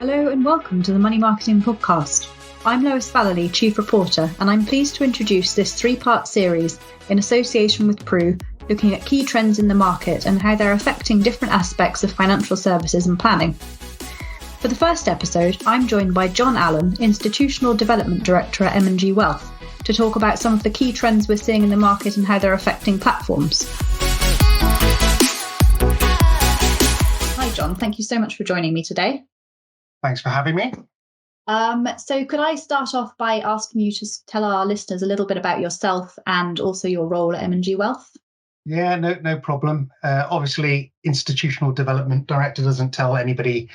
Hello and welcome to the Money Marketing Podcast. I'm Lois Vallely, Chief Reporter, and I'm pleased to introduce this three-part series in association with Prue, looking at key trends in the market and how they're affecting different aspects of financial services and planning. For the first episode, I'm joined by John Allen, Institutional Development Director at M&G Wealth, to talk about some of the key trends we're seeing in the market and how they're affecting platforms. Hi John, thank you so much for joining me today. Thanks for having me. So could I start off by asking you to tell our listeners a little bit about yourself and also your role at M&G Wealth? Yeah, no problem. Obviously, Institutional Development Director doesn't tell anybody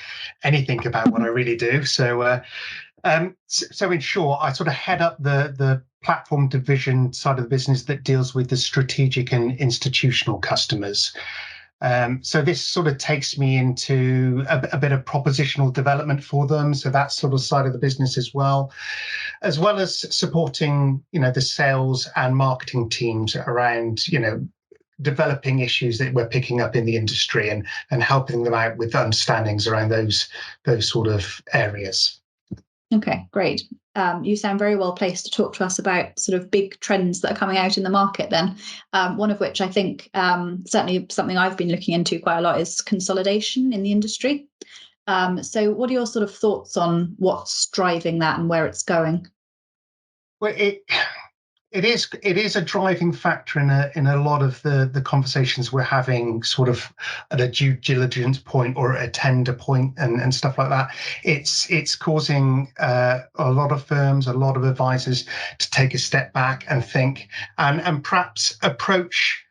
anything about what I really do. So in short, I sort of head up the platform division side of the business that deals with the strategic and institutional customers. So this sort of takes me into a bit of propositional development for them. So that sort of side of the business as well as supporting, the sales and marketing teams around, developing issues that we're picking up in the industry and helping them out with understandings around those sort of areas. Okay, great. You sound very well placed to talk to us about sort of big trends that are coming out in the market then. One of which I think certainly something I've been looking into quite a lot is consolidation in the industry. So what are your sort of thoughts on what's driving that and where it's going? Well, it is a driving factor in a lot of the conversations we're having, sort of at a due diligence point or a tender point and stuff like that. It's causing a lot of firms, a lot of advisors to take a step back and think and perhaps approach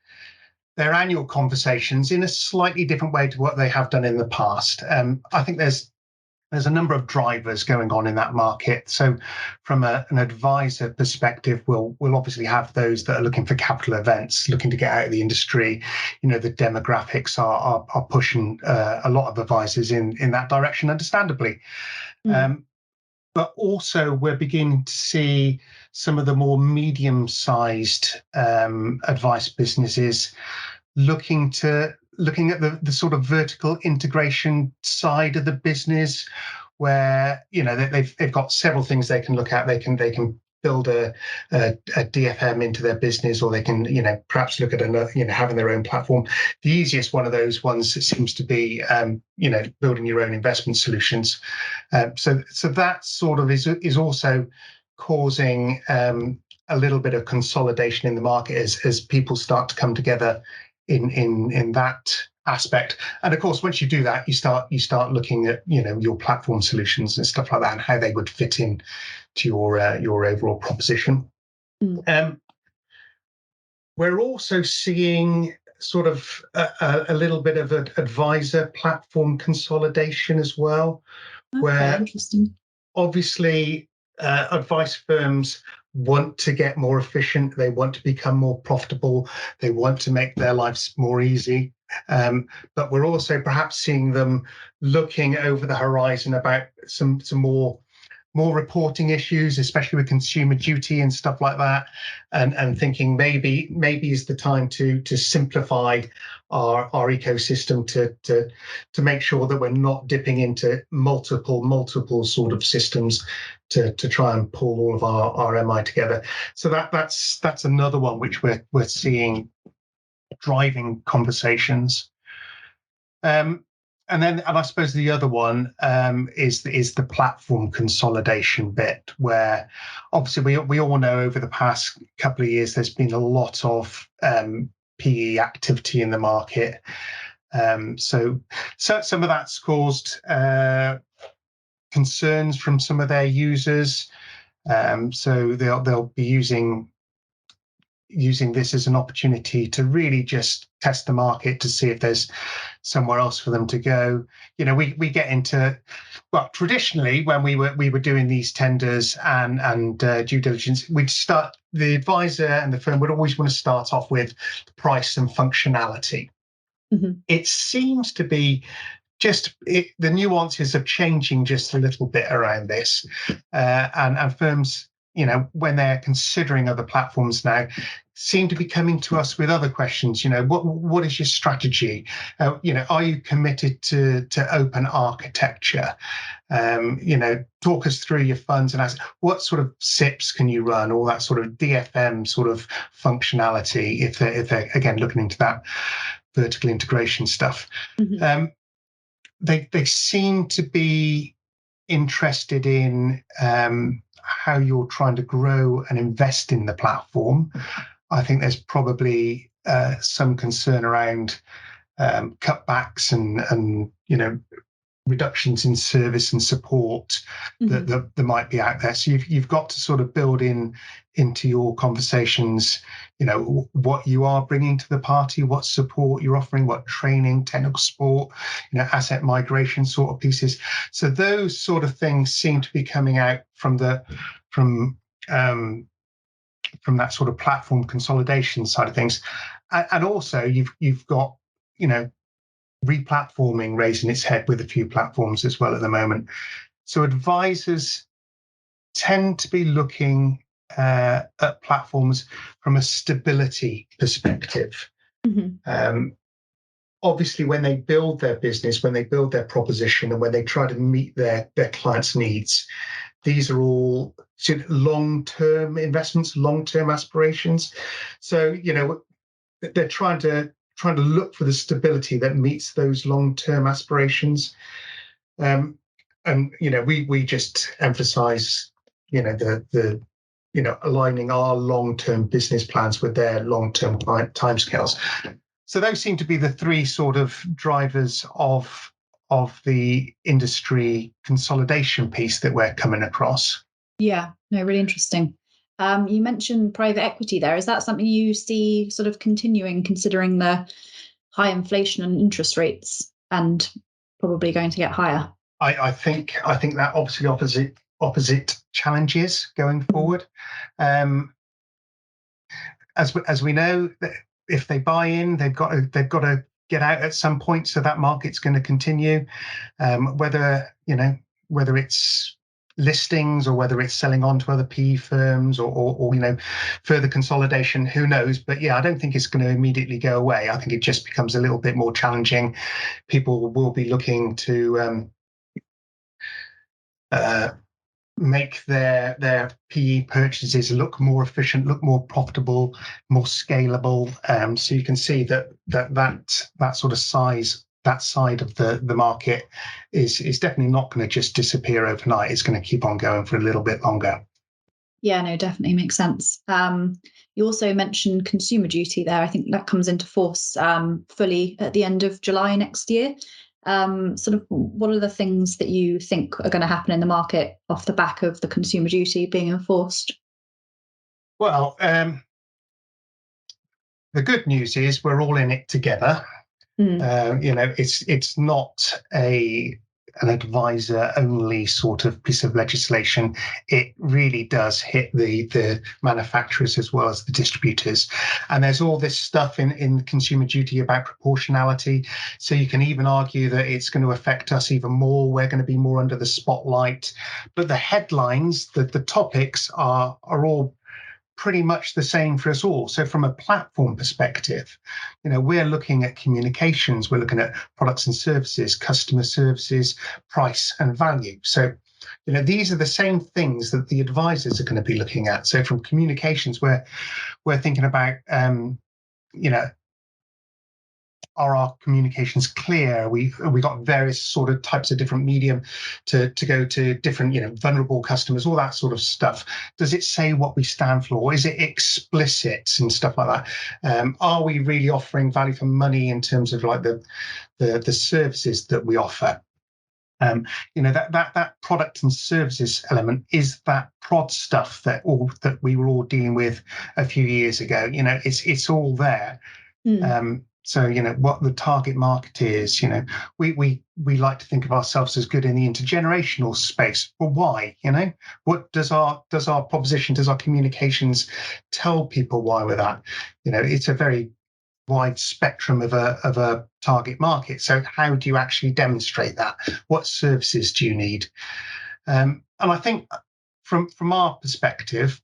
their annual conversations in a slightly different way to what they have done in the past. I think there's a number of drivers going on in that market. So from an advisor perspective, we'll obviously have those that are looking for capital events, looking to get out of the industry. The demographics are pushing a lot of advisors in that direction, understandably. But also we're beginning to see some of the more medium-sized advice businesses looking at the sort of vertical integration side of the business, where they've got several things they can look at. They can build a DFM into their business, or they can perhaps look at another, having their own platform. The easiest one of those ones seems to be building your own investment solutions. So that sort of is also causing a little bit of consolidation in the market as people start to come together in that aspect. And of course, once you do that, you start looking at your platform solutions and stuff like that and how they would fit in to your overall proposition. We're also seeing sort of a little bit of an advisor platform consolidation as well. Okay, where interesting. Obviously advice firms want to get more efficient. They want to become more profitable. They want to make their lives more easy. But we're also perhaps seeing them looking over the horizon about some more reporting issues, especially with consumer duty and stuff like that, and thinking maybe is the time to simplify our ecosystem to make sure that we're not dipping into multiple sort of systems to try and pull all of our MI together. So that's another one which we're seeing driving conversations. And I suppose the other one is the platform consolidation bit, where obviously we all know over the past couple of years there's been a lot of PE activity in the market. So some of that's caused concerns from some of their users. So they'll be using this as an opportunity to really just test the market to see if there's somewhere else for them to go. We get into, well, traditionally when we were doing these tenders and due diligence, the advisor and the firm would always want to start off with price and functionality. Mm-hmm. It seems to be the nuances are changing just a little bit around this, and firms when they're considering other platforms now, seem to be coming to us with other questions. What is your strategy? Are you committed to open architecture? Talk us through your funds and ask what sort of SIPs can you run, all that sort of DFM sort of functionality, if they're again looking into that vertical integration stuff. Mm-hmm. They seem to be interested in how you're trying to grow and invest in the platform. I think there's probably some concern around cutbacks and reductions in service and support that might be out there. So you've got to sort of build into your conversations, what you are bringing to the party, what support you're offering, what training, technical support, asset migration sort of pieces. So those sort of things seem to be coming out from that sort of platform consolidation side of things. And also you've got, replatforming raising its head with a few platforms as well at the moment. So advisors tend to be looking at platforms from a stability perspective. Obviously, when they build their business, when they build their proposition, and when they try to meet their clients' needs, these are all long-term investments, long-term aspirations. So, they're trying to look for the stability that meets those long-term aspirations. And we just emphasize the aligning our long-term business plans with their long-term client timescales. So those seem to be the three sort of drivers of the industry consolidation piece that we're coming across. Yeah, no, really interesting. You mentioned private equity there. Is that something you see sort of continuing, considering the high inflation and interest rates, and probably going to get higher? I think that obviously opposite challenges going forward. As we know, if they buy in, they've got to get out at some point. So that market's going to continue, whether it's listings or whether it's selling on to other PE firms or further consolidation, who knows? But yeah, I don't think it's going to immediately go away. I think it just becomes a little bit more challenging. People will be looking to make their PE purchases look more efficient, look more profitable, more scalable. So you can see that sort of size, that side of the market is definitely not going to just disappear overnight. It's going to keep on going for a little bit longer. Yeah, no, definitely makes sense. You also mentioned Consumer Duty there. I think that comes into force fully at the end of July next year. Sort of what are the things that you think are going to happen in the market off the back of the Consumer Duty being enforced? Well, the good news is we're all in it together. It's not an advisor only sort of piece of legislation. It really does hit the manufacturers as well as the distributors. And there's all this stuff in Consumer Duty about proportionality. So you can even argue that it's going to affect us even more. We're going to be more under the spotlight. But the headlines, the topics are all pretty much the same for us all. So from a platform perspective, we're looking at communications, we're looking at products and services, customer services, price and value. So, these are the same things that the advisors are going to be looking at. So from communications, we're thinking about, are our communications clear? We got various sort of types of different medium to go to different, vulnerable customers, all that sort of stuff. Does it say what we stand for? Is it explicit and stuff like that? Are we really offering value for money in terms of like the services that we offer? That product and services element is that prod stuff that we were all dealing with a few years ago. It's all there. So, what the target market is, we like to think of ourselves as good in the intergenerational space. But why? What does our proposition, does our communications tell people why we're that? It's a very wide spectrum of a target market. So how do you actually demonstrate that? What services do you need? And I think from our perspective,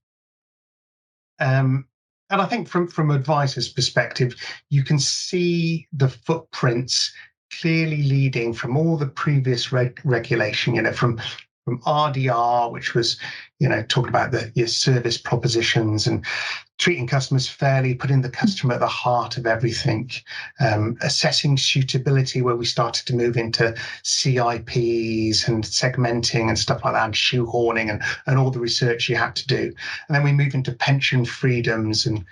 and I think from advisors' perspective, you can see the footprints clearly leading from all the previous regulation, from RDR, which was, talking about your service propositions and treating customers fairly, putting the customer at the heart of everything, assessing suitability, where we started to move into CIPs and segmenting and stuff like that, and shoehorning and all the research you had to do. And then we move into pension freedoms, and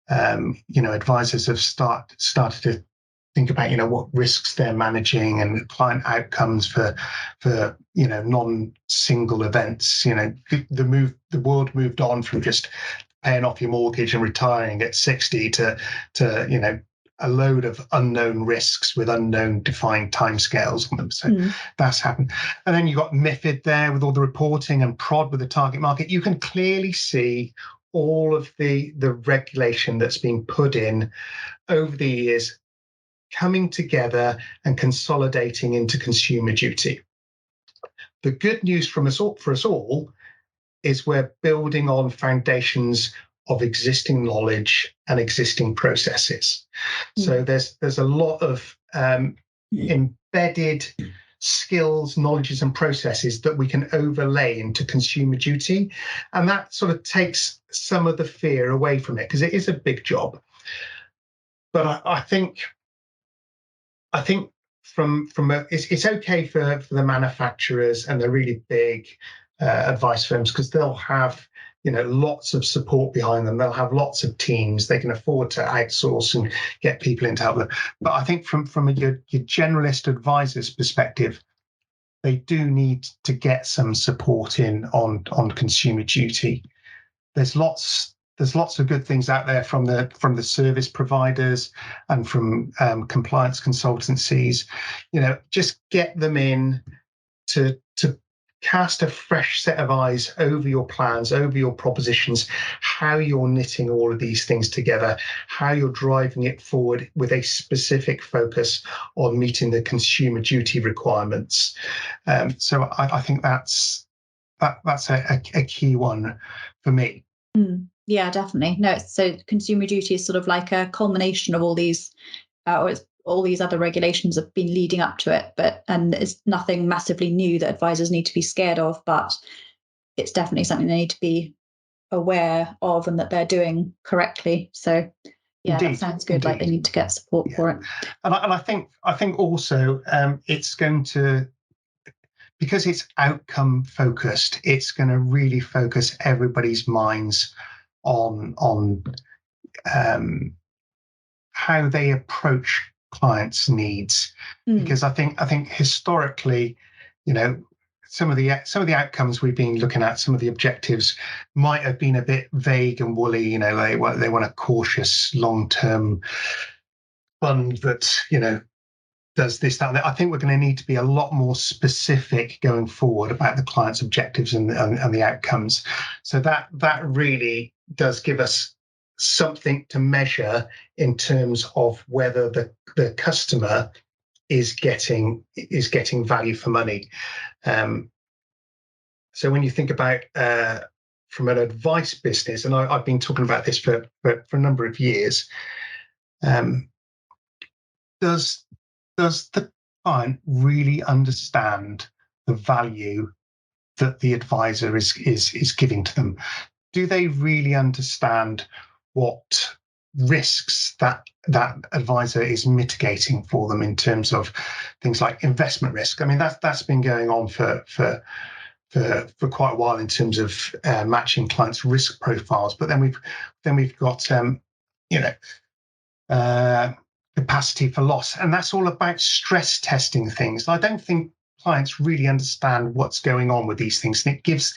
advisors have started to think about what risks they're managing and client outcomes for non-single events. The world moved on from just paying off your mortgage and retiring at 60 to a load of unknown risks with unknown defined timescales on them. So that's happened. And then you got MiFID there with all the reporting, and PROD with the target market. You can clearly see all of the regulation that's been put in over the years coming together and consolidating into consumer duty. The good news for us all is we're building on foundations of existing knowledge and existing processes. So there's a lot of embedded skills, knowledges, and processes that we can overlay into consumer duty, and that sort of takes some of the fear away from it, because it is a big job. But I think it's okay for the manufacturers and the really big advice firms, because they'll have lots of support behind them. They'll have lots of teams. They can afford to outsource and get people in to help them. But I think from your generalist advisor's perspective, they do need to get some support in on consumer duty. There's lots of good things out there from the service providers and from compliance consultancies. Just get them in to cast a fresh set of eyes over your plans, over your propositions, how you're knitting all of these things together, how you're driving it forward with a specific focus on meeting the consumer duty requirements. So I think that's a key one for me. Yeah, definitely. No, so consumer duty is sort of like a culmination of all these, all these other regulations have been leading up to it, and it's nothing massively new that advisors need to be scared of, but it's definitely something they need to be aware of and that they're doing correctly. So yeah, Indeed. That sounds good. Indeed. Like they need to get support for it. And I think also it's going to, because it's outcome focused, it's going to really focus everybody's minds on how they approach clients' needs. Because I think historically, some of the outcomes we've been looking at, some of the objectives might have been a bit vague and woolly. They want a cautious long-term fund that does this, that, and that. I think we're going to need to be a lot more specific going forward about the client's objectives and the outcomes. So that really does give us something to measure in terms of whether the customer is getting value for money. So when you think about from an advice business, and I've been talking about this for a number of years, does the client really understand the value that the advisor is giving to them? Do they really understand what risks that advisor is mitigating for them in terms of things like investment risk? I mean, that's been going on for quite a while in terms of matching clients' risk profiles. But then we've got capacity for loss, and that's all about stress testing things. I don't think clients really understand what's going on with these things, and it gives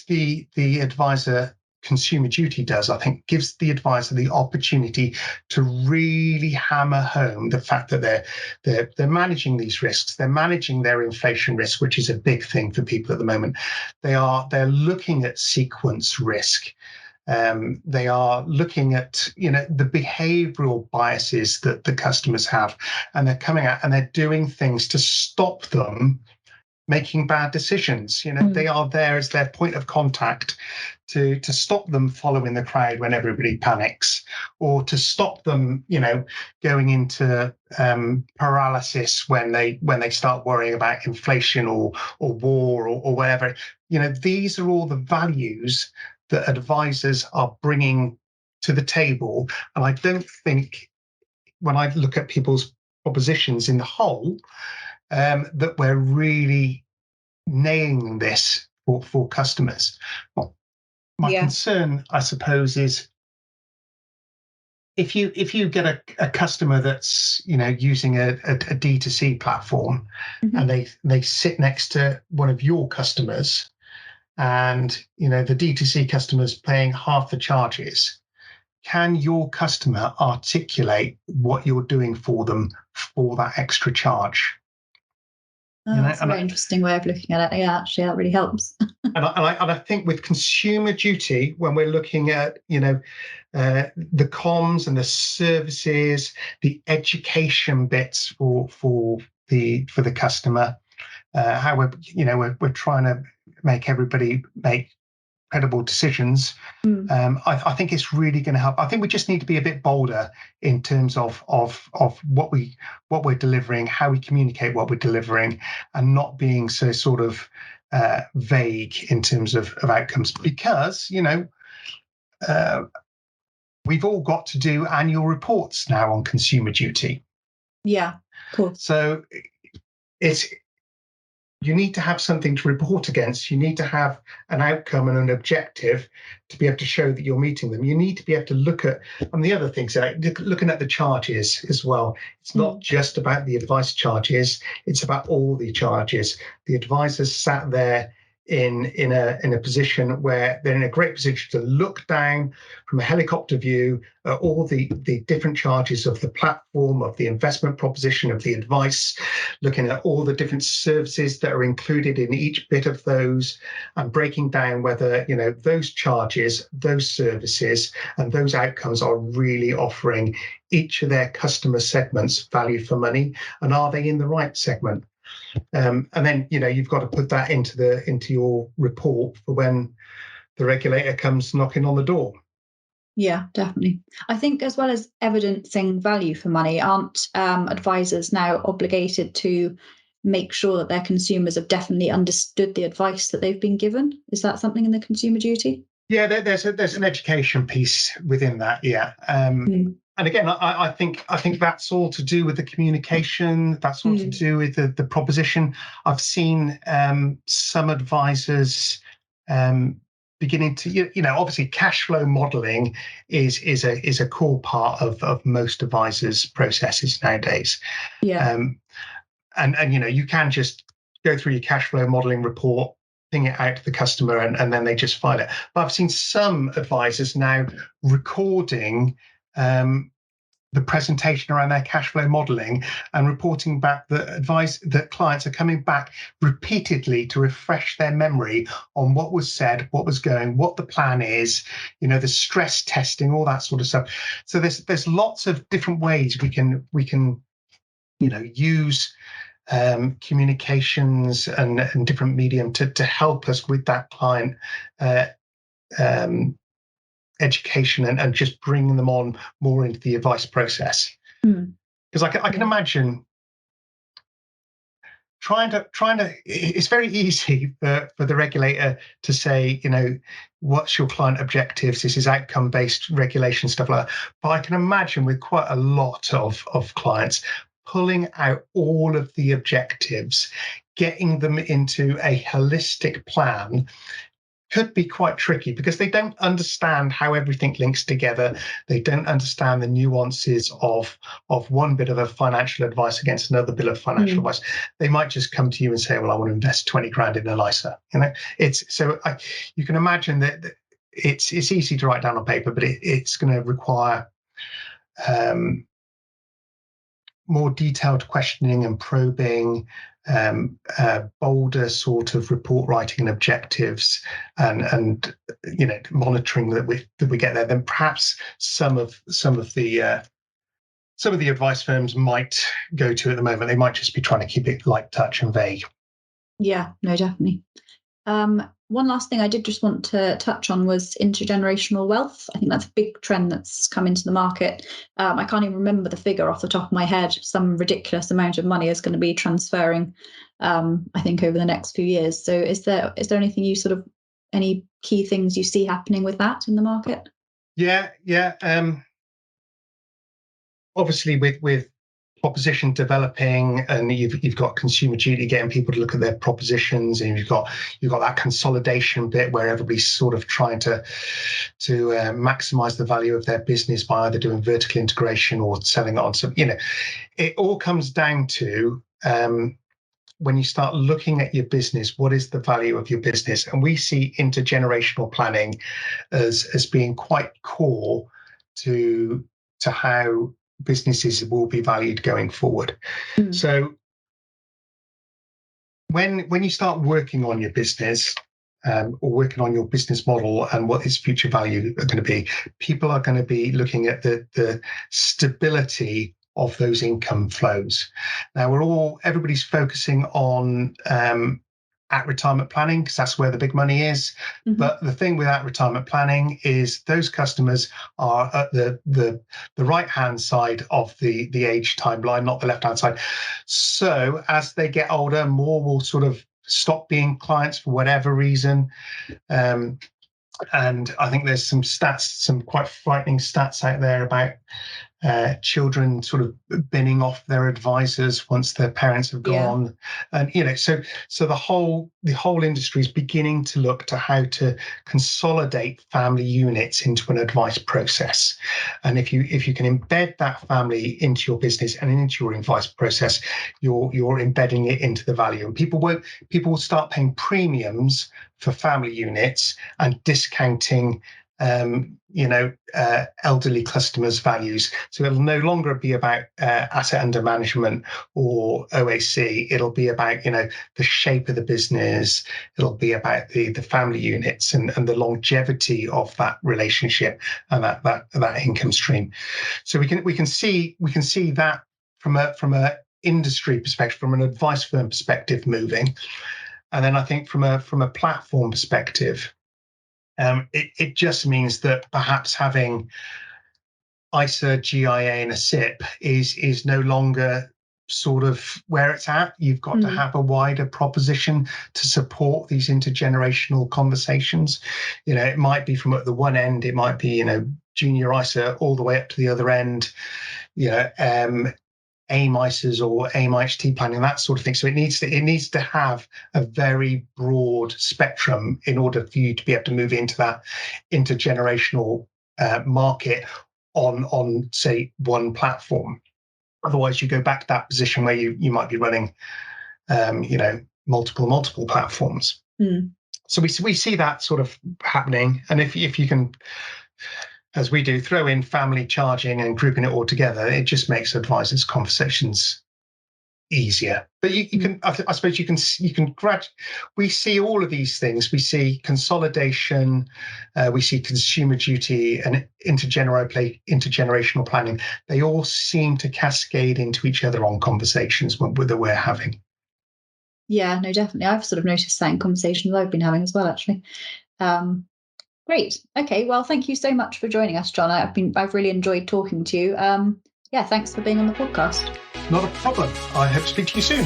the advisor, consumer duty does, I think, gives the advisor the opportunity to really hammer home the fact that they're managing these risks. They're managing their inflation risk, which is a big thing for people at the moment. They're looking at sequence risk. They are looking at the behavioral biases that the customers have, and they're coming out and they're doing things to stop them making bad decisions. They are there as their point of contact to stop them following the crowd when everybody panics, or to stop them, going into paralysis when they start worrying about inflation or war or whatever. These are all the values that advisors are bringing to the table. And I don't think, when I look at people's propositions in the whole, that we're really nailing this for customers. My concern, I suppose, is if you get a customer that's using a D2C platform, and they sit next to one of your customers, and the D2C customer's paying half the charges, can your customer articulate what you're doing for them for that extra charge? That's a very interesting way of looking at it. Yeah, actually, that really helps. and I think with consumer duty, when we're looking at the comms and the services, the education bits for the customer, how we're trying to make everybody make credible decisions. I think it's really going to help. I think we just need to be a bit bolder in terms of what we're delivering, how we communicate what we're delivering, and not being so sort of vague in terms of outcomes, because we've all got to do annual reports now on consumer duty. Yeah, cool. So you need to have something to report against. You need to have an outcome and an objective to be able to show that you're meeting them. You need to be able to look at, and the other things, looking at the charges as well. It's not just about the advice charges, it's about all the charges. The advisors sat there in a position where they're in a great position to look down from a helicopter view at all the different charges of the platform, of the investment proposition, of the advice, looking at all the different services that are included in each bit of those, and breaking down whether those charges, those services, and those outcomes are really offering each of their customer segments value for money, and are they in the right segment? And then you've got to put that into your report for when the regulator comes knocking on the door. Yeah, definitely. I think, as well as evidencing value for money, aren't advisors now obligated to make sure that their consumers have definitely understood the advice that they've been given? Is that something in the consumer duty? Yeah, there's an education piece within that. Yeah. And again, I think that's all to do with the communication. That's all to do with the proposition. I've seen some advisors beginning to, obviously cash flow modelling is a core part of most advisors' processes nowadays. Yeah. And you can just go through your cash flow modelling report, ping it out to the customer, and then they just file it. But I've seen some advisors now recording the presentation around their cash flow modelling and reporting back that clients are coming back repeatedly to refresh their memory on what was said, what was going, what the plan is, the stress testing, all that sort of stuff. So there's lots of different ways we can use communications and different medium to help us with that client education and just bringing them on more into the advice process. Because I can imagine trying to it's very easy for the regulator to say, what's your client objectives, this is outcome based regulation, stuff like that. But I can imagine with quite a lot of clients pulling out all of the objectives, getting them into a holistic plan, could be quite tricky, because they don't understand how everything links together. They don't understand the nuances of one bit of a financial advice against another bit of financial advice. They might just come to you and say, well, I want to invest 20 grand in an ISA. You can imagine that it's easy to write down on paper, but it's going to require more detailed questioning and probing, bolder sort of report writing and objectives, and monitoring that we get there, then perhaps some of the advice firms might go to at the moment. They might just be trying to keep it light touch and vague. Yeah, no, definitely. One last thing I did just want to touch on was intergenerational wealth. I think that's a big trend that's come into the market. I can't even remember the figure off the top of my head. Some ridiculous amount of money is going to be transferring, I think, over the next few years. So is there anything any key things you see happening with that in the market? Yeah. Obviously, with proposition developing, and you've got consumer duty getting people to look at their propositions, and you've got that consolidation bit where everybody's sort of trying to maximize the value of their business by either doing vertical integration or selling it on some. It all comes down to when you start looking at your business, what is the value of your business? And we see intergenerational planning as being quite core to how businesses will be valued going forward. So when you start working on your business or working on your business model and what its future value are going to be, people are going to be looking at the stability of those income flows. Now everybody's focusing on at retirement planning because that's where the big money is. Mm-hmm. But the thing with at retirement planning is those customers are at the right hand side of the age timeline, not the left hand side. So as they get older, more will sort of stop being clients for whatever reason. And I think there's some quite frightening stats out there about children sort of binning off their advisors once their parents have gone. And so the whole industry is beginning to look to how to consolidate family units into an advice process. And if you can embed that family into your business and into your advice process, you're embedding it into the value. And people will start paying premiums for family units and discounting elderly customers' values. So it'll no longer be about asset under management or OAC. It'll be about the shape of the business. It'll be about the family units and the longevity of that relationship and that income stream. So we can see that from a industry perspective, from an advice firm perspective, moving. And then I think from a platform perspective, it just means that perhaps having ISA, GIA, and a SIP is no longer sort of where it's at. You've got to have a wider proposition to support these intergenerational conversations. It might be from at the one end, it might be junior ISA all the way up to the other end. AIM ISAs or AIM IHT planning, that sort of thing. So it needs to have a very broad spectrum in order for you to be able to move into that intergenerational market on say one platform. Otherwise, you go back to that position where you might be running multiple platforms. So we see that sort of happening. And if you can, as we do, throw in family charging and grouping it all together, it just makes advisors' conversations easier. But you can, I suppose, you can we see all of these things. We see consolidation, we see consumer duty, and intergenerational planning. They all seem to cascade into each other on conversations that we're having. Yeah, no, definitely. I've sort of noticed that in conversations I've been having as well, actually. Great. Okay. Well, thank you so much for joining us, John. I've really enjoyed talking to you. Thanks for being on the podcast. Not a problem. I hope to speak to you soon.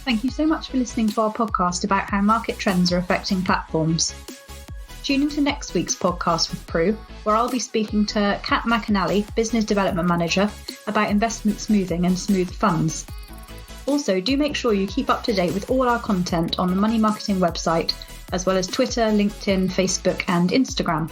Thank you so much for listening to our podcast about how market trends are affecting platforms. Tune into next week's podcast with Prue, where I'll be speaking to Kat McAnally, Business Development Manager, about investment smoothing and smooth funds. Also, do make sure you keep up to date with all our content on the Money Marketing website, as well as Twitter, LinkedIn, Facebook, and Instagram.